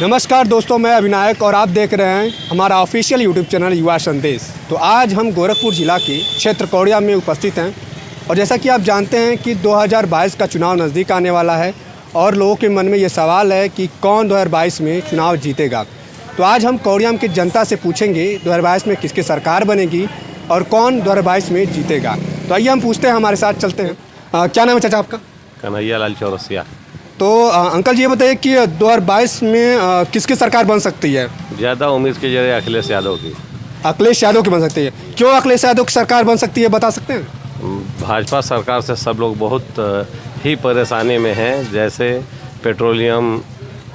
नमस्कार दोस्तों, मैं अविनायक और आप देख रहे हैं हमारा ऑफिशियल यूट्यूब चैनल युवा संदेश। तो आज हम गोरखपुर ज़िला के क्षेत्र कौड़िया में उपस्थित हैं और जैसा कि आप जानते हैं कि 2022 का चुनाव नज़दीक आने वाला है और लोगों के मन में ये सवाल है कि कौन 2022 में चुनाव जीतेगा। तो आज हम कौड़िया की जनता से पूछेंगे 2022 में किसकी सरकार बनेगी और कौन 2022 में जीतेगा। तो आइए हम पूछते हैं, हमारे साथ चलते हैं। क्या नाम है चाचा आपका? कन्हैया लाल चौरसिया। तो अंकल जी ये बताइए कि 2022 में किसकी सरकार बन सकती है? ज़्यादा उम्मीद की जरिए अखिलेश यादव की। अखिलेश यादव की बन सकती है। क्यों अखिलेश यादव की सरकार बन सकती है, बता सकते हैं? भाजपा सरकार से सब लोग बहुत ही परेशानी में हैं, जैसे पेट्रोलियम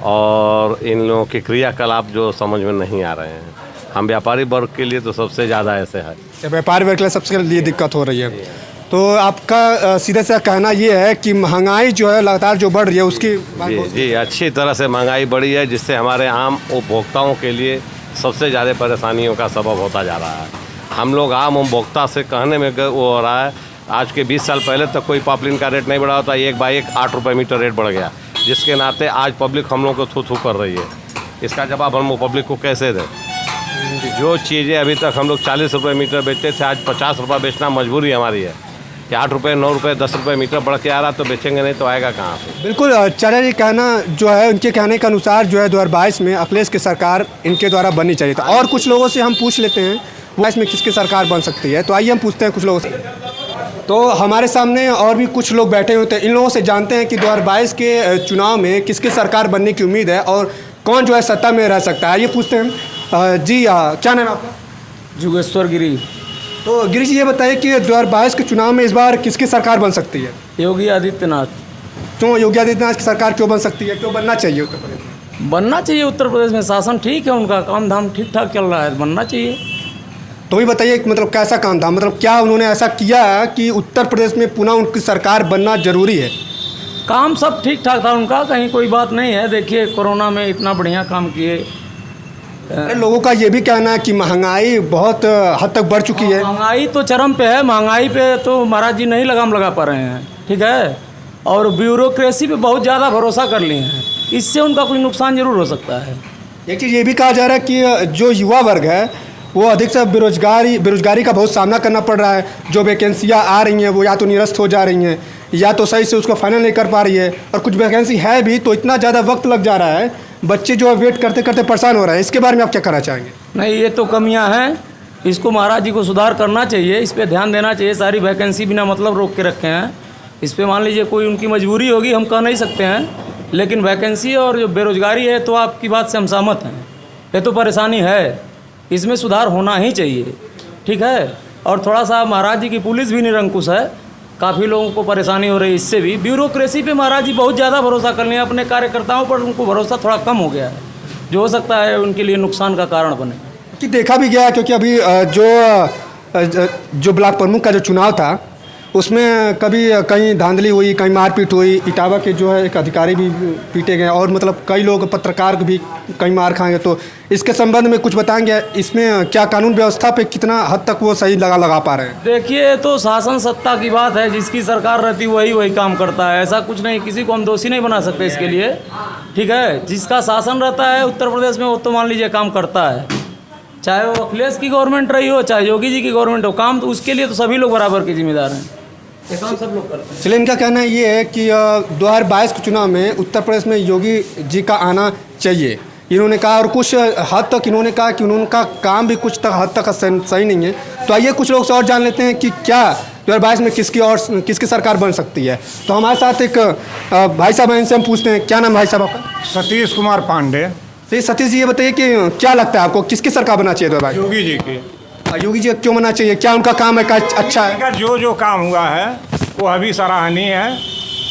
और इन लोगों के क्रियाकलाप जो समझ में नहीं आ रहे हैं। हम व्यापारी वर्ग के लिए तो सबसे ज़्यादा ऐसे है। व्यापारी वर्ग के लिए सबसे लिए दिक्कत हो रही है। तो आपका सीधे से कहना ये है कि महंगाई जो है लगातार जो बढ़ रही है उसकी जी अच्छी तरह से महंगाई बढ़ी है, जिससे हमारे आम उपभोक्ताओं के लिए सबसे ज़्यादा परेशानियों का सबब होता जा रहा है। हम लोग आम उपभोक्ता से कहने में वो हो रहा है, आज के 20 साल पहले तक कोई पॉपलिन का रेट नहीं बढ़ा होता, एक बाई एक 8 रुपये मीटर रेट बढ़ गया, जिसके नाते आज पब्लिक हम लोग को थू थू कर रही है। इसका जवाब हम पब्लिक को कैसे दें? जो चीज़ें अभी तक हम लोग 40 रुपये मीटर बेचते थे, आज 50 रुपये बेचना मजबूरी हमारी है कि 8 रुपये 9 रुपये 10 रुपये मीटर बढ़ के आ रहा, तो बेचेंगे नहीं तो आएगा कहाँ से? बिल्कुल चाचा जी कहना जो है, उनके कहने के अनुसार जो है 2022 में अखिलेश की सरकार इनके द्वारा बननी चाहिए था। और कुछ लोगों से हम पूछ लेते हैं वो इसमें किसकी सरकार बन सकती है। तो आइए हम पूछते हैं कुछ लोगों से। तो हमारे सामने और भी कुछ लोग बैठे हुए थे, इन लोगों से जानते हैं कि 2022 के चुनाव में किसकी सरकार बनने की उम्मीद है और कौन जो है सत्ता में रह सकता है। ये पूछते हैं। जी क्या नाम है आपका? जुगेश्वर गिरी। तो गिरीश जी ये बताइए कि 2022 के चुनाव में इस बार किसकी सरकार बन सकती है? योगी आदित्यनाथ। क्यों योगी आदित्यनाथ की सरकार क्यों बन सकती है, क्यों बनना चाहिए उत्तर प्रदेश में? बनना चाहिए। उत्तर प्रदेश में शासन ठीक है, उनका काम धाम ठीक ठाक चल रहा है, बनना चाहिए। तो भी बताइए मतलब कैसा काम था, मतलब क्या उन्होंने ऐसा किया कि उत्तर प्रदेश में पुनः उनकी सरकार बनना जरूरी है? काम सब ठीक ठाक था उनका, कहीं कोई बात नहीं है। देखिए कोरोना में इतना बढ़िया काम किए। लोगों का ये भी कहना है कि महंगाई बहुत हद तक बढ़ चुकी है। महंगाई तो चरम पे है, महंगाई पे तो महाराज जी नहीं लगाम लगा पा रहे हैं, ठीक है। और ब्यूरोक्रेसी पे बहुत ज़्यादा भरोसा कर लिए हैं, इससे उनका कुछ नुकसान जरूर हो सकता है। एक चीज़ ये भी कहा जा रहा है कि जो युवा वर्ग है वो अधिक से बेरोजगारी का बहुत सामना करना पड़ रहा है। जो वैकेंसियाँ आ रही हैं वो या तो निरस्त हो जा रही हैं या तो सही से उसको फाइनल नहीं कर पा रही है, और कुछ वैकेंसी है भी तो इतना ज़्यादा वक्त लग जा रहा है, बच्चे जो है वेट करते करते परेशान हो रहे हैं। इसके बारे में आप क्या कहना चाहेंगे? नहीं, ये तो कमियां हैं, इसको महाराज जी को सुधार करना चाहिए, इस पे ध्यान देना चाहिए। सारी वैकेंसी बिना मतलब रोक के रखे हैं। इस पे मान लीजिए कोई उनकी मजबूरी होगी, हम कह नहीं सकते हैं, लेकिन वैकेंसी और जो बेरोजगारी है तो आपकी बात से हम सहमत हैं। ये तो परेशानी है, इसमें सुधार होना ही चाहिए, ठीक है। और थोड़ा सा महाराज जी की पुलिस भी निरंकुश है, काफ़ी लोगों को परेशानी हो रही है इससे भी। ब्यूरोक्रेसी पे महाराज जी बहुत ज़्यादा भरोसा कर लिया, अपने कार्यकर्ताओं पर उनको भरोसा थोड़ा कम हो गया है, जो हो सकता है उनके लिए नुकसान का कारण बने। कि देखा भी गया क्योंकि अभी जो ब्लॉक प्रमुख का जो चुनाव था उसमें कभी कहीं धांधली हुई, कहीं मारपीट हुई। इटावा के जो है एक अधिकारी भी पीटे गए और मतलब कई लोग पत्रकार भी कहीं मार खाएंगे। तो इसके संबंध में कुछ बताएंगे, इसमें क्या कानून व्यवस्था पे कितना हद तक वो सही लगा पा रहे हैं? देखिए तो शासन सत्ता की बात है, जिसकी सरकार रहती वही काम करता है, ऐसा कुछ नहीं, किसी को हम दोषी नहीं बना सकते इसके लिए, ठीक है। जिसका शासन रहता है उत्तर प्रदेश में वो तो मान लीजिए काम करता है, चाहे वो अखिलेश की गवर्नमेंट रही हो चाहे योगी जी की गवर्नमेंट हो, काम तो उसके लिए तो सभी लोग बराबर के जिम्मेदार हैं, ये काम सब लोग करते हैं। चलिए, इनका कहना ये है कि 2022 के चुनाव में उत्तर प्रदेश में योगी जी का आना चाहिए, इन्होंने कहा। और कुछ हद तक इन्होंने कहा कि उनका काम भी कुछ हद तक सही नहीं है। तो आइए कुछ लोग से और जान लेते हैं कि क्या 2022 में किसकी सरकार बन सकती है। तो हमारे साथ एक भाई साहब हैं, इनसे हम पूछते हैं। क्या नाम भाई साहब आपका? सतीश कुमार पांडे। सतीश जी ये बताइए कि क्या लगता है आपको किसकी सरकार बनना चाहिए 2022? योगी जी की। योगी जी क्यों बनना चाहिए, क्या उनका काम है अच्छा है? का जो काम हुआ है वो अभी सराहनीय है,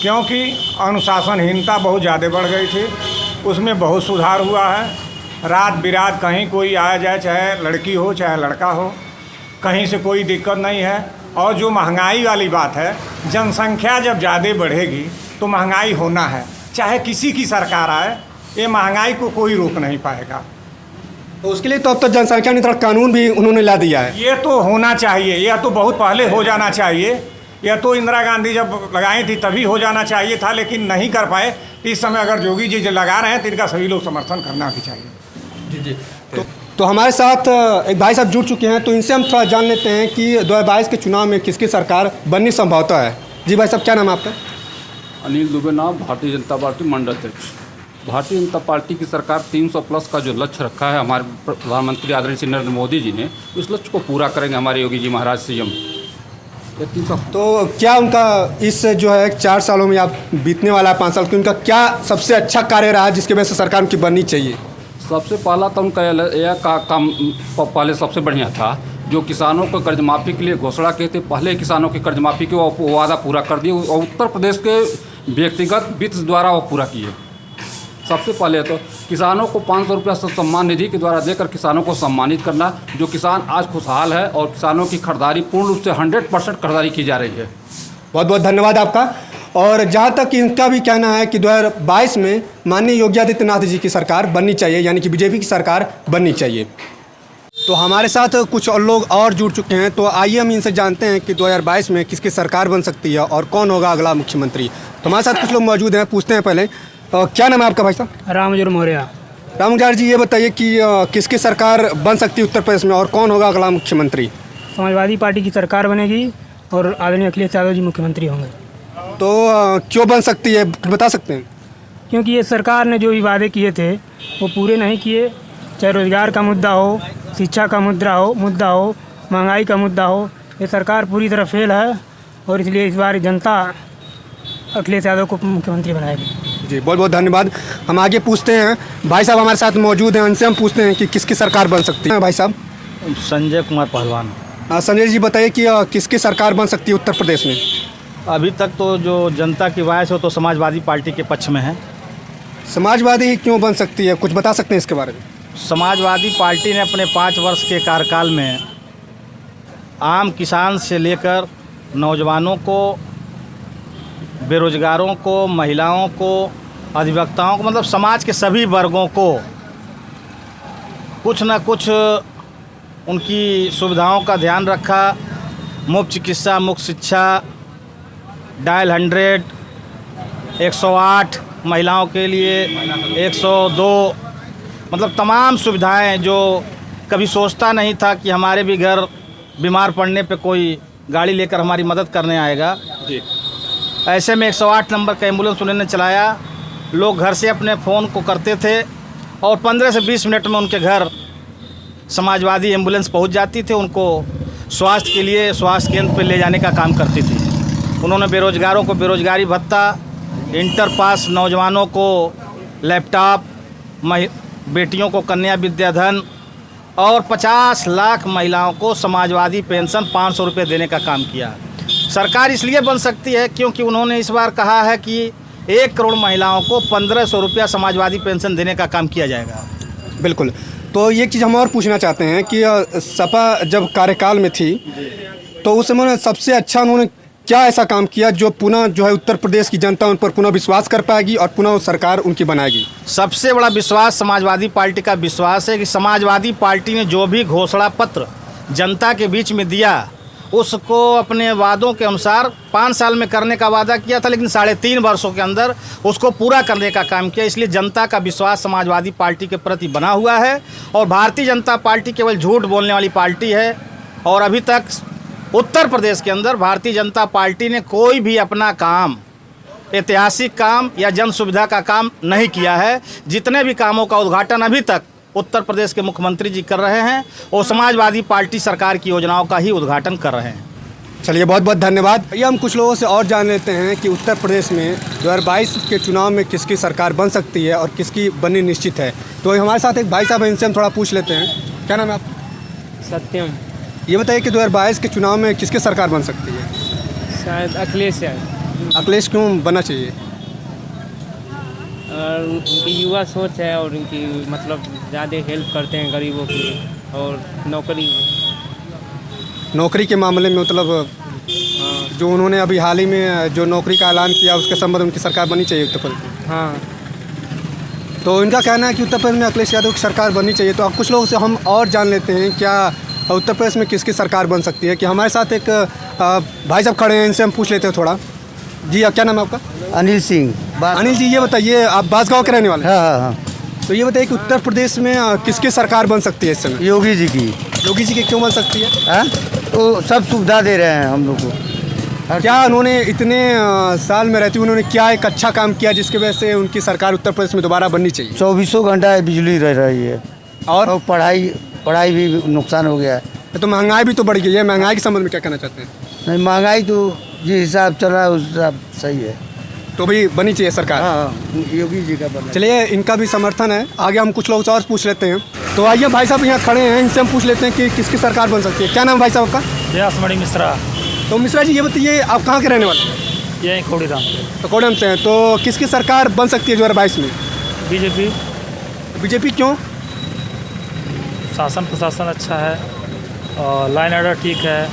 क्योंकि अनुशासनहीनता बहुत ज़्यादा बढ़ गई थी, उसमें बहुत सुधार हुआ है। रात बिरात कहीं कोई आया जाए, चाहे लड़की हो चाहे लड़का हो, कहीं से कोई दिक्कत नहीं है। और जो महंगाई वाली बात है, जनसंख्या जब ज़्यादा बढ़ेगी तो महंगाई होना है, चाहे किसी की सरकार आए, ये महंगाई को कोई रोक नहीं पाएगा। तो उसके लिए तो अब तक जनसंख्या नियंत्रण कानून भी उन्होंने ला दिया है। ये तो होना चाहिए, यह तो बहुत पहले हो जाना चाहिए, यह तो इंदिरा गांधी जब लगाई थी तभी हो जाना चाहिए था, लेकिन नहीं कर पाए। इस समय अगर योगी जी जो लगा रहे हैं तो इनका सभी लोग समर्थन करना भी चाहिए। जी तो हमारे साथ एक भाई साहब जुड़ चुके हैं, तो इनसे हम थोड़ा जान लेते हैं कि 2022 के चुनाव में किसकी सरकार बनने की संभावना है। जी भाई साहब, क्या नाम है आपका? अनिल दुबे नाम, भारतीय जनता पार्टी मंडल अध्यक्ष। भारतीय जनता पार्टी की सरकार 300 प्लस का जो लक्ष्य रखा है हमारे प्रधानमंत्री आदरणीय श्री नरेंद्र मोदी जी ने, उस लक्ष्य को पूरा करेंगे हमारे योगी जी महाराज सीएम। तो क्या उनका इस जो है 4 सालों में आप बीतने वाला है 5 साल की, उनका क्या सबसे अच्छा कार्य रहा जिसकी वजह से सरकार उनकी बननी चाहिए? सबसे पहला तो उनका यह काम पहले सबसे बढ़िया था, जो किसानों को कर्ज माफ़ी के लिए घोषणा किए थे, पहले किसानों की कर्ज माफ़ी के वो वादा पूरा कर दिए और उत्तर प्रदेश के व्यक्तिगत वित्त द्वारा वो पूरा किए। सबसे पहले तो किसानों को 500 रुपया सम्मान निधि के द्वारा देकर किसानों को सम्मानित करना, जो किसान आज खुशहाल है और किसानों की खरीदारी पूर्ण रूप से 100% खरीदारी की जा रही है। बहुत बहुत धन्यवाद आपका। और जहाँ तक इनका भी कहना है कि 2022 में माननीय योगी आदित्यनाथ जी की सरकार बननी चाहिए, यानी कि बीजेपी की सरकार बननी चाहिए। तो हमारे साथ कुछ और लोग और जुड़ चुके हैं, तो आइए हम इनसे जानते हैं कि 2022 में किसकी सरकार बन सकती है और कौन होगा अगला मुख्यमंत्री। तो हमारे साथ कुछ लोग मौजूद हैं, पूछते हैं पहले। क्या नाम है आपका भाई साहब? रामजोर मौर्य। रामजोर जी, ये बताइए कि किसकी सरकार बन सकती है उत्तर प्रदेश में और कौन होगा अगला मुख्यमंत्री? समाजवादी पार्टी की सरकार बनेगी और आदरणीय अखिलेश यादव जी मुख्यमंत्री होंगे। तो क्यों बन सकती है, कुछ बता सकते हैं? क्योंकि ये सरकार ने जो भी वादे किए थे वो पूरे नहीं किए, चाहे रोजगार का मुद्दा हो, शिक्षा का मुद्दा हो, महंगाई का मुद्दा हो, ये सरकार पूरी तरह फेल है और इसलिए इस बार जनता अखिलेश यादव को मुख्यमंत्री बनाएगी। जी बहुत बहुत धन्यवाद। हम आगे पूछते हैं, भाई साहब हमारे साथ मौजूद हैं, उनसे हम पूछते हैं कि किसकी सरकार बन सकती है। भाई साहब? संजय कुमार पहलवान। संजय जी बताइए कि किसकी सरकार बन सकती है उत्तर प्रदेश में? अभी तक तो जो जनता की राय है तो समाजवादी पार्टी के पक्ष में है। समाजवादी क्यों बन सकती है, कुछ बता सकते हैं इसके बारे में? समाजवादी पार्टी ने अपने 5 वर्ष के कार्यकाल में आम किसान से लेकर नौजवानों को, बेरोजगारों को, महिलाओं को, अधिवक्ताओं को, मतलब समाज के सभी वर्गों को कुछ न कुछ उनकी सुविधाओं का ध्यान रखा। मुफ्त चिकित्सा, मुफ्त शिक्षा, डायल 100, 108 महिलाओं के लिए, 102, मतलब तमाम सुविधाएं जो कभी सोचता नहीं था कि हमारे भी घर बीमार पड़ने पे कोई गाड़ी लेकर हमारी मदद करने आएगा। जी, ऐसे में 108 नंबर का एम्बुलेंस उन्होंने चलाया। लोग घर से अपने फ़ोन को करते थे और 15 से 20 मिनट में उनके घर समाजवादी एम्बुलेंस पहुंच जाती थी। उनको स्वास्थ्य के लिए स्वास्थ्य केंद्र पर ले जाने का काम करती थी। उन्होंने बेरोजगारों को बेरोजगारी भत्ता, इंटर पास नौजवानों को लैपटॉप, बेटियों को कन्या विद्याधन और 50 लाख महिलाओं को समाजवादी पेंशन 500 रुपये देने का काम किया। सरकार इसलिए बन सकती है क्योंकि उन्होंने इस बार कहा है कि 1 करोड़ महिलाओं को 1500 रुपया समाजवादी पेंशन देने का काम किया जाएगा। बिल्कुल। तो ये चीज़ हम और पूछना चाहते हैं कि सपा जब कार्यकाल में थी तो उस समय सबसे अच्छा उन्होंने क्या ऐसा काम किया जो पुनः जो है उत्तर प्रदेश की जनता उन पर पुनः विश्वास कर पाएगी और पुनः सरकार उनकी बनाएगी? सबसे बड़ा विश्वास समाजवादी पार्टी का विश्वास है कि समाजवादी पार्टी ने जो भी घोषणा पत्र जनता के बीच में दिया उसको अपने वादों के अनुसार 5 साल में करने का वादा किया था, लेकिन 3.5 वर्षों के अंदर उसको पूरा करने का काम किया। इसलिए जनता का विश्वास समाजवादी पार्टी के प्रति बना हुआ है और भारतीय जनता पार्टी केवल झूठ बोलने वाली पार्टी है। और अभी तक उत्तर प्रदेश के अंदर भारतीय जनता पार्टी ने कोई भी अपना काम, ऐतिहासिक काम या जन सुविधा का काम नहीं किया है। जितने भी कामों का उद्घाटन अभी तक उत्तर प्रदेश के मुख्यमंत्री जी कर रहे हैं और समाजवादी पार्टी सरकार की योजनाओं का ही उद्घाटन कर रहे हैं। चलिए बहुत बहुत धन्यवाद। ये हम कुछ लोगों से और जान लेते हैं कि उत्तर प्रदेश में 2022 के चुनाव में किसकी सरकार बन सकती है और किसकी बननी निश्चित है। तो हमारे साथ एक भाई साहब हैं, इनसे हम थोड़ा पूछ लेते हैं। क्या नाम है आपका? सत्यम। ये बताइए कि 2022 के चुनाव में किसकी सरकार बन सकती है? शायद अखिलेश है। अखिलेश क्यों बनना चाहिए? और उनकी युवा सोच है और उनकी मतलब ज़्यादा हेल्प करते हैं गरीबों की और नौकरी के मामले में मतलब जो उन्होंने अभी हाल ही में जो नौकरी का ऐलान किया उसके संबंध में उनकी सरकार बननी चाहिए उत्तर प्रदेश में। हाँ, तो इनका कहना है कि उत्तर प्रदेश में अखिलेश यादव की सरकार बननी चाहिए। तो अब कुछ लोगों से हम और जान लेते हैं क्या उत्तर प्रदेश में किसकी सरकार बन सकती है। कि हमारे साथ एक भाई साहब खड़े हैं, इनसे हम पूछ लेते हैं थोड़ा। जी क्या नाम है आपका? अनिल सिंह। अनिल जी ये बताइए, आप बांसगांव के रहने वाले हैं? हाँ हाँ। तो ये बताइए कि उत्तर प्रदेश में किसकी सरकार बन सकती है इस समय? योगी जी की। योगी जी की क्यों बन सकती है? हाँ, तो सब सुविधा दे रहे हैं हम लोग को। क्या उन्होंने इतने साल में रहते हुए उन्होंने क्या एक अच्छा काम किया जिसकी वजह से उनकी सरकार उत्तर प्रदेश में दोबारा बननी चाहिए? 24 घंटा बिजली रह रही है और पढ़ाई भी नुकसान हो गया है। तो महंगाई भी तो बढ़ गई है, महंगाई के संबंध में क्या कहना चाहते हैं? नहीं, महंगाई तो जिस हिसाब चल रहा है उस हिसाब सही है। तो भी बनी चाहिए सरकार। हाँ, योगी जी का बनना। चलिए, इनका भी समर्थन है। आगे हम कुछ लोग से और पूछ लेते हैं। तो आइए भाई साहब यहाँ खड़े हैं, इनसे हम पूछ लेते हैं कि किसकी सरकार बन सकती है। क्या नाम भाई साहब का? व्यासमणि मिश्रा। तो मिश्रा जी ये बताइए, आप कहाँ के रहने वाले हैं? ये खोड़ीराम। तो कोडम से हैं। तो किसकी सरकार बन सकती है 2022 में? बीजेपी। बीजेपी क्यों? शासन प्रशासन अच्छा है और लाइन ऑर्डर ठीक है।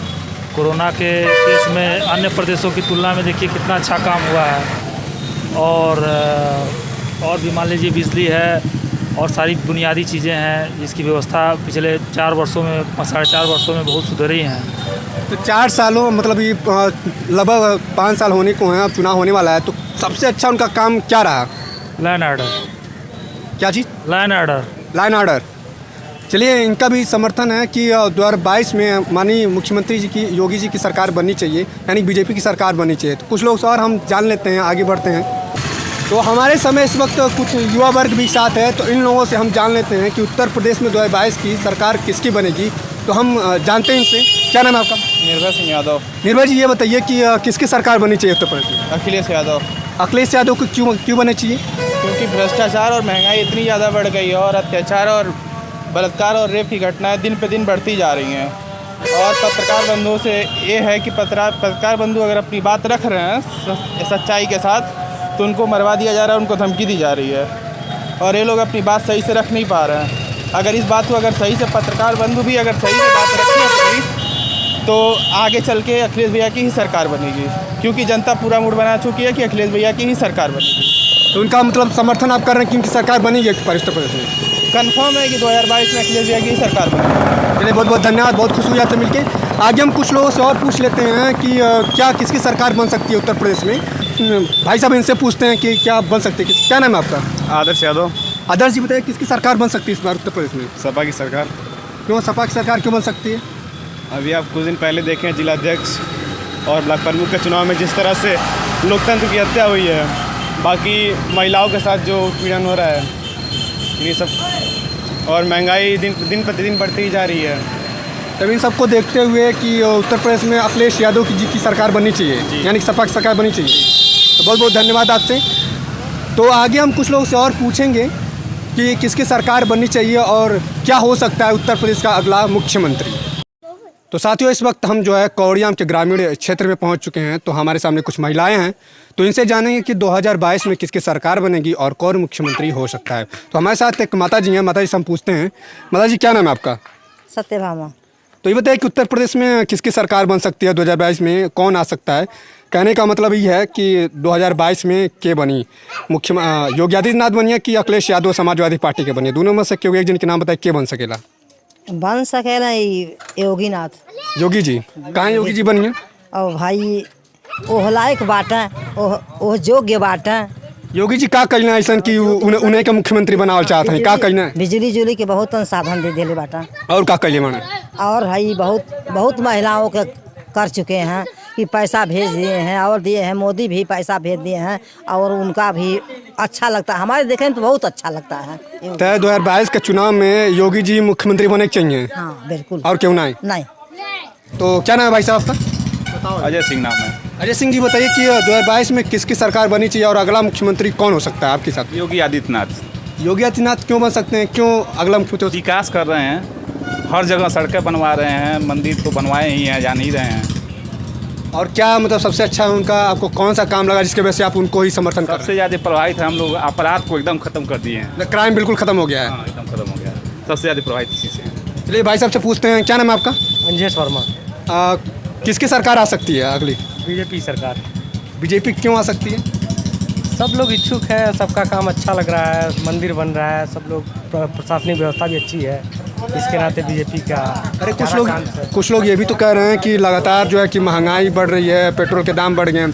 कोरोना के केस में अन्य प्रदेशों की तुलना में देखिए कितना अच्छा काम हुआ है। और भी मान लीजिए बिजली है और सारी बुनियादी चीज़ें हैं जिसकी व्यवस्था पिछले 4 वर्षों में 4.5 वर्षों में बहुत सुधरी हैं। तो 4 सालों मतलब ये लगभग 5 साल होने को हैं, अब चुनाव होने वाला है, तो सबसे अच्छा उनका काम क्या रहा? Line order. क्या चीज़? Line order. Line order. चलिए, इनका भी समर्थन है कि 2022 में माननीय मुख्यमंत्री जी की, योगी जी की सरकार बननी चाहिए, यानी बीजेपी की सरकार बननी चाहिए। तो कुछ लोग और हम जान लेते हैं, आगे बढ़ते हैं। तो हमारे समय इस वक्त कुछ युवा वर्ग भी साथ है, तो इन लोगों से हम जान लेते हैं कि उत्तर प्रदेश में 2022 की सरकार किसकी बनेगी। तो हम जानते हैं इनसे। क्या नाम है आपका? निर्भय सिंह यादव। निर्भय जी ये बताइए कि किसकी सरकार बननी चाहिए उत्तर प्रदेश में? अखिलेश यादव। अखिलेश यादव को क्यों बनना चाहिए? क्योंकि भ्रष्टाचार और महंगाई इतनी ज़्यादा बढ़ गई है और अत्याचार और बलात्कार और रेप की घटनाएं दिन पे दिन बढ़ती जा रही हैं। और पत्रकार बंधुओं से ये है कि पत्रकार बंधु अगर अपनी बात रख रहे हैं सच्चाई के साथ, तो उनको मरवा दिया जा रहा है, उनको धमकी दी जा रही है और ये लोग अपनी बात सही से रख नहीं पा रहे हैं। अगर इस बात को अगर सही से पत्रकार बंधु भी अगर सही से बात रखें अपनी, तो आगे चल के अखिलेश भैया की ही सरकार बनेगी, क्योंकि जनता पूरा मूड बना चुकी है कि अखिलेश भैया की ही सरकार बनेगी। तो उनका मतलब समर्थन आप कर रहे हैं कि उनकी सरकार बनेगी उत्तर प्रदेश में? कन्फर्म है कि 2022 में अखिलेश भैया की ही सरकार बनेगी। चलिए, बहुत बहुत धन्यवाद, बहुत खुश हुई आपसे मिलके। आगे हम कुछ लोगों से और पूछ लेते हैं कि क्या किसकी सरकार बन सकती है उत्तर प्रदेश में। भाई साहब इनसे पूछते हैं कि क्या बन सकती है। क्या नाम है आपका? आदर्श यादव। आदर्श जी बताइए, किसकी सरकार बन सकती है इस बार उत्तर प्रदेश में? सपा की सरकार। क्यों सपा की सरकार क्यों बन सकती है? अभी आप कुछ दिन पहले देखें जिलाध्यक्ष और ब्लॉक प्रमुख के चुनाव में जिस तरह से लोकतंत्र की हत्या हुई है, बाकी महिलाओं के साथ जो उत्पीड़न हो रहा है, ये सब, और महंगाई दिन प्रतिदिन बढ़ती ही जा रही है। तब इन सबको देखते हुए कि उत्तर प्रदेश में अखिलेश यादव जी की सरकार बननी चाहिए, यानी कि सपा की सरकार बननी चाहिए। तो बहुत बहुत धन्यवाद आपसे। तो आगे हम कुछ लोगों से और पूछेंगे कि किसकी सरकार बननी चाहिए और क्या हो सकता है उत्तर प्रदेश का अगला मुख्यमंत्री। तो साथियों, इस वक्त हम जो है कौड़ियाम के ग्रामीण क्षेत्र में पहुंच चुके हैं। तो हमारे सामने कुछ महिलाएं हैं, तो इनसे जानेंगे कि 2022 में किसकी सरकार बनेगी और कौन मुख्यमंत्री हो सकता है। तो हमारे साथ एक माता जी हैं, माता जी से हम पूछते हैं। माता जी क्या नाम है आपका? सत्यभामा। तो ये बताइए कि उत्तर प्रदेश में किसकी सरकार बन सकती है 2022 में, कौन आ सकता है? कहने का मतलब ये है कि 2022 में के बनी योगी आदित्यनाथ बनिए कि अखिलेश यादव समाजवादी पार्टी के बनिए? दोनों में से क्यों एक जन के नाम बताए, के बन सकेला? बन सकेला योगीनाथ। योगी जी कहाँ योगी जी बनिए? और भाई ओह लायक बाटा, ओह योग्य बाटा। योगी जी का करना ऐसा कि उन्हें का मुख्यमंत्री बनावल चाहते हैं? का करना है? बिजली जुली के बहुत संसाधन दे दिले बाटा। और का करिए माने? और भाई बहुत महिलाओं के कर चुके हैं कि पैसा भेज दिए हैं और दिए हैं, मोदी भी पैसा भेज दिए हैं और उनका भी अच्छा लगता है, हमारे देखें तो बहुत अच्छा लगता है। तो 2022 के चुनाव में योगी जी मुख्यमंत्री होने चाहिए? हाँ बिल्कुल। और क्यों नहीं? नहीं। तो क्या नाम है भाई साहब आपका? अजय सिंह नाम है। अजय सिंह जी बताइए कि 2022 में किसकी सरकार बनी चाहिए और अगला मुख्यमंत्री कौन हो सकता है आपके साथ? योगी आदित्यनाथ। योगी आदित्यनाथ क्यों बन सकते हैं, क्यों अगला मुख्यमंत्री? विकास कर रहे हैं, हर जगह सड़कें बनवा रहे हैं, मंदिर तो बनवाए ही हैं, जान ही रहे हैं। और क्या मतलब सबसे अच्छा उनका आपको कौन सा काम लगा जिसके वजह से आप उनको ही समर्थन कर? सबसे ज़्यादा प्रभावित है हम लोग, अपराध को एकदम खत्म कर दिए हैं। क्राइम बिल्कुल खत्म हो गया है। हाँ, एकदम खत्म हो गया है। सबसे ज़्यादा प्रभावित इसी से हैं। चलिए भाई साहब से पूछते हैं, क्या नाम है आपका? अंजेश वर्मा। किसकी सरकार आ सकती है अगली? बीजेपी सरकार। बीजेपी क्यों आ सकती है? सब लोग इच्छुक हैं, सबका काम अच्छा लग रहा है, मंदिर बन रहा है, सब लोग, प्रशासनिक व्यवस्था भी अच्छी है, इसके नाते बीजेपी का। अरे कुछ लोग ये भी तो कह रहे हैं कि लगातार जो है कि महंगाई बढ़ रही है, पेट्रोल के दाम बढ़ गए हैं,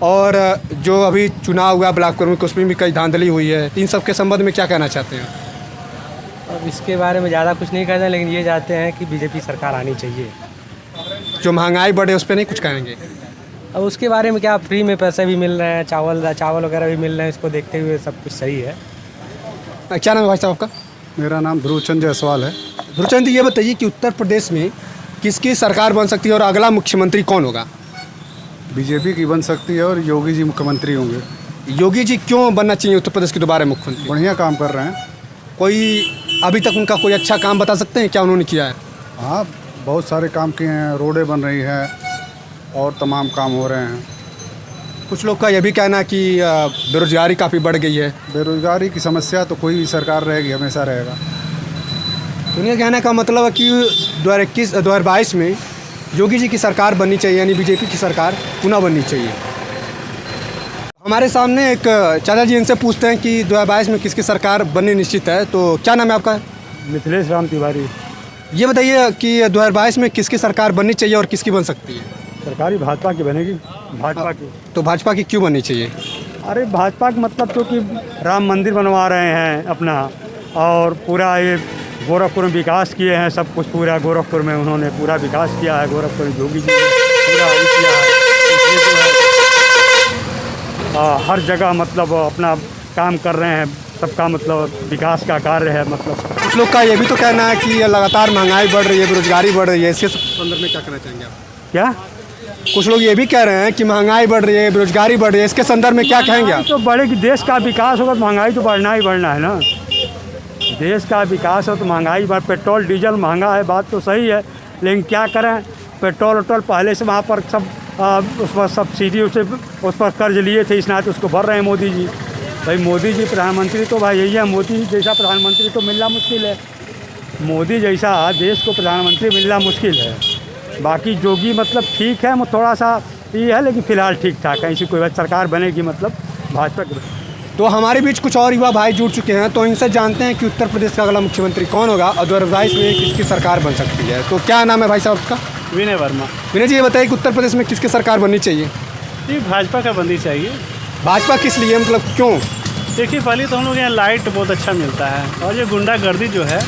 और जो अभी चुनाव हुआ ब्लॉक कर्मी को उसमें भी कई धांधली हुई है। इन सब के संबंध में क्या कहना चाहते हैं? अब इसके बारे में ज़्यादा कुछ नहीं कहते हैं, लेकिन ये चाहते हैं कि बीजेपी सरकार आनी चाहिए। जो महंगाई बढ़े उस पर नहीं कुछ कहेंगे? अब उसके बारे में क्या, फ्री में पैसे भी मिल रहे हैं, चावल वगैरह भी मिल रहे हैं, इसको देखते हुए सब कुछ सही है। क्या नाम है भाई साहब आपका? मेरा नाम ध्रुवचंद जायसवाल है। ध्रुवचंद, ये बताइए कि उत्तर प्रदेश में किसकी सरकार बन सकती है और अगला मुख्यमंत्री कौन होगा? बीजेपी की बन सकती है और योगी जी मुख्यमंत्री होंगे। योगी जी क्यों बनना चाहिए उत्तर प्रदेश के दोबारा मुख्यमंत्री? बढ़िया काम कर रहे हैं। कोई अभी तक उनका कोई अच्छा काम बता सकते हैं क्या उन्होंने किया है? हाँ, बहुत सारे काम किए हैं, रोडें बन रही हैं और तमाम काम हो रहे हैं। कुछ लोग का यह भी कहना है कि बेरोजगारी काफ़ी बढ़ गई है। बेरोजगारी की समस्या तो कोई भी सरकार रहेगी, हमेशा रहेगा। उनके कहने का मतलब है कि 2022 में योगी जी की सरकार बननी चाहिए, यानी बीजेपी की सरकार पुनः बननी चाहिए। हमारे सामने एक चाचा जी, इनसे पूछते हैं कि 2022 में किसकी सरकार बननी निश्चित है। तो क्या नाम है आपका? मिथिलेश राम तिवारी। ये बताइए कि 2022 में किसकी सरकार बननी चाहिए और किसकी बन सकती है? सरकारी भाजपा की बनेगी, भाजपा की। तो भाजपा की क्यों बननी चाहिए? अरे भाजपा का मतलब तो कि राम मंदिर बनवा रहे हैं अपना, और पूरा ये गोरखपुर में विकास किए हैं, सब कुछ पूरा गोरखपुर में उन्होंने पूरा विकास किया है। गोरखपुर में योगी जी ने पूरा किया है, इसलिए जो है हर जगह मतलब अपना काम कर रहे हैं, सबका मतलब विकास का कार्य है। मतलब कुछ लोग का ये भी तो कहना है कि लगातार महंगाई बढ़ रही है, बेरोजगारी बढ़ रही है, इसके संदर्भ में क्या कहना चाहेंगे आप? क्या? कुछ लोग ये भी कह रहे हैं कि महंगाई बढ़ रही है, बेरोजगारी बढ़ रही है, इसके संदर्भ में क्या कहेंगे आप? तो बढ़ेगी, देश का विकास होगा तो महंगाई तो बढ़ना ही बढ़ना है ना। देश का विकास हो तो महंगाई बढ़, पेट्रोल डीजल महंगा है, बात तो सही है, लेकिन क्या करें, पेट्रोल वट्रोल पहले से वहाँ पर सब उस पर सब्सिडी उस पर कर्ज लिए थे, इस नाते उसको भर रहे हैं मोदी जी। भाई मोदी जी प्रधानमंत्री तो भाई यही है, मोदी जैसा प्रधानमंत्री तो मिलना मुश्किल है। मोदी जैसा देश को प्रधानमंत्री मिलना मुश्किल है। बाकी जोगी मतलब ठीक है, वो थोड़ा सा ये है, लेकिन फ़िलहाल ठीक ठाक है। इसी कोई सरकार बनेगी मतलब भाजपा की। तो हमारे बीच कुछ और युवा भाई जुड़ चुके हैं, तो इनसे जानते हैं कि उत्तर प्रदेश का अगला मुख्यमंत्री कौन होगा और 2022 में किसकी सरकार बन सकती है। तो क्या नाम है भाई साहब आपका? विनय वर्मा। विनय जी, ये बताइए कि उत्तर प्रदेश में किसकी सरकार बननी चाहिए? जी, भाजपा का बननी चाहिए। भाजपा किस लिए, मतलब क्यों? देखिए, पहले तो हम लोग यहाँ लाइट बहुत अच्छा मिलता है, और ये गुंडागर्दी जो है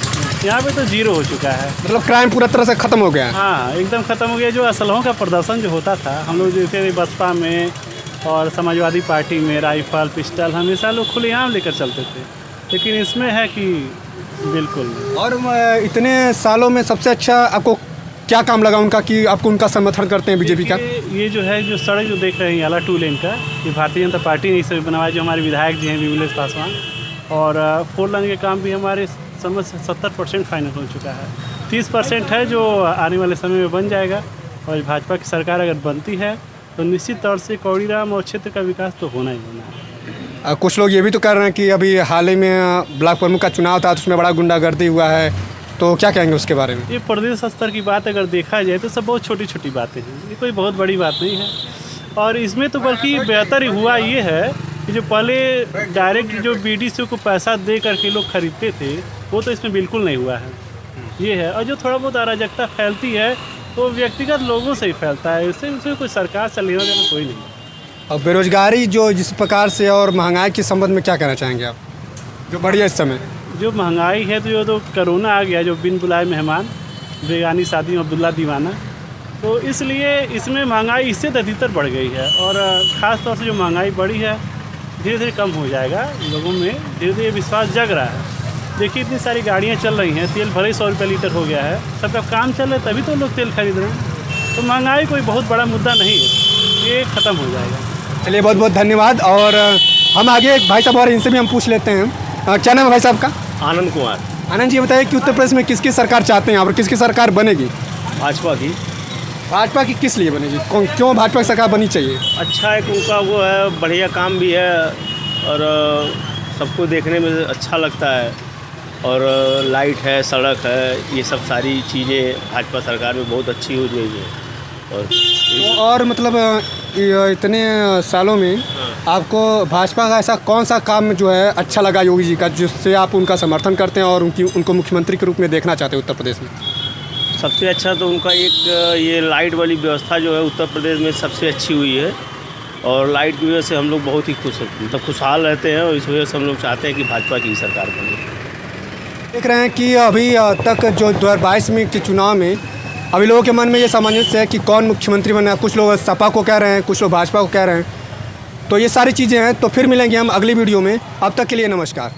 यहाँ पे तो जीरो हो चुका है। मतलब क्राइम पूरा तरह से ख़त्म हो गया है? हाँ, एकदम ख़त्म हो गया। जो असलहों का प्रदर्शन जो होता था, हम लोग जैसे बसपा में और समाजवादी पार्टी में राइफल पिस्टल हमेशा लोग खुलेआम लेकर चलते थे, लेकिन इसमें है कि बिल्कुल नहीं। और इतने सालों में सबसे अच्छा आपको क्या काम लगा उनका कि आपको उनका समर्थन करते हैं बीजेपी का? ये जो है, जो सड़क जो देख रहे हैं याला 2 लेन का, ये भारतीय जनता पार्टी ने इसे बनवाया, जो हमारे विधायक जी हैं विमलेश पासवान। और 4 लेन के काम भी हमारे समझ 70% फाइनल हो चुका है। 30% है जो आने वाले समय में बन जाएगा। और भाजपा की सरकार अगर बनती है तो निश्चित तौर से कौड़ीराम और क्षेत्र का विकास तो होना ही होना है। कुछ लोग ये भी तो कह रहे हैं कि अभी हाल ही में ब्लॉक प्रमुख का चुनाव था, तो उसमें बड़ा गुंडागर्दी हुआ है, तो क्या कहेंगे उसके बारे में? ये प्रदेश स्तर की बात अगर देखा जाए तो सब बहुत छोटी छोटी बातें हैं, ये कोई बहुत बड़ी बात नहीं है। और इसमें तो बल्कि बेहतर हुआ ये है कि जो पहले डायरेक्ट जो BDC को पैसा दे करके लोग खरीदते थे, वो तो इसमें बिल्कुल नहीं हुआ है, ये है। और जो थोड़ा बहुत अराजकता फैलती है तो व्यक्तिगत लोगों से ही फैलता है, इससे कोई सरकार से लेना देना कोई नहीं। और बेरोजगारी जो जिस प्रकार से और महंगाई के संबंध में क्या कहना चाहेंगे आप, जो बढ़िया इस समय? जो महंगाई है, तो जो तो कोरोना आ गया, जो बिन बुलाए मेहमान, बेगानी शादी में अब्दुल्ला दीवाना, तो इसलिए इसमें महंगाई इससे अधिकतर बढ़ गई है। और ख़ास तौर से जो महंगाई बढ़ी है, धीरे धीरे कम हो जाएगा। लोगों में धीरे धीरे विश्वास जग रहा है। देखिए, इतनी सारी गाड़ियाँ चल रही हैं, तेल भले 100 रुपये लीटर हो गया है, सबका काम चल रहा है, तभी तो लोग तेल खरीद रहे हैं। तो महंगाई कोई बहुत बड़ा मुद्दा नहीं है, ये ख़त्म हो जाएगा। चलिए, बहुत बहुत धन्यवाद। और हम आगे एक भाई साहब और इनसे भी हम पूछ लेते हैं। क्या नाम है भाई साहब का? आनंद कुमार। आनंद जी, बताइए कि उत्तर प्रदेश में किसकी सरकार चाहते हैं और किसकी सरकार बनेगी? भाजपा की। भाजपा की किस लिए बनेगी, क्यों भाजपा की सरकार बननी चाहिए? अच्छा है, उनका वो है, बढ़िया काम भी है और सबको देखने में अच्छा लगता है, और लाइट है, सड़क है, ये सब सारी चीज़ें भाजपा सरकार में बहुत अच्छी हो गई है। और मतलब इतने सालों में आपको भाजपा का ऐसा कौन सा काम जो है अच्छा लगा योगी जी का, जिससे आप उनका समर्थन करते हैं और उनको मुख्यमंत्री के रूप में देखना चाहते हैं उत्तर प्रदेश में? सबसे अच्छा तो उनका एक ये लाइट वाली व्यवस्था जो है उत्तर प्रदेश में सबसे अच्छी हुई है, और लाइट की वजह से हम लोग बहुत ही मतलब खुशहाल रहते हैं, और इस वजह से हम लोग चाहते हैं कि भाजपा की सरकार बने। देख रहे हैं कि अभी तक जो 2022 में के चुनाव में अभी लोगों के मन में ये सामंजस्य है कि कौन मुख्यमंत्री बना। कुछ लोग सपा को कह रहे हैं, कुछ लोग भाजपा को कह रहे हैं। तो ये सारी चीज़ें हैं। तो फिर मिलेंगे हम अगली वीडियो में। अब तक के लिए नमस्कार।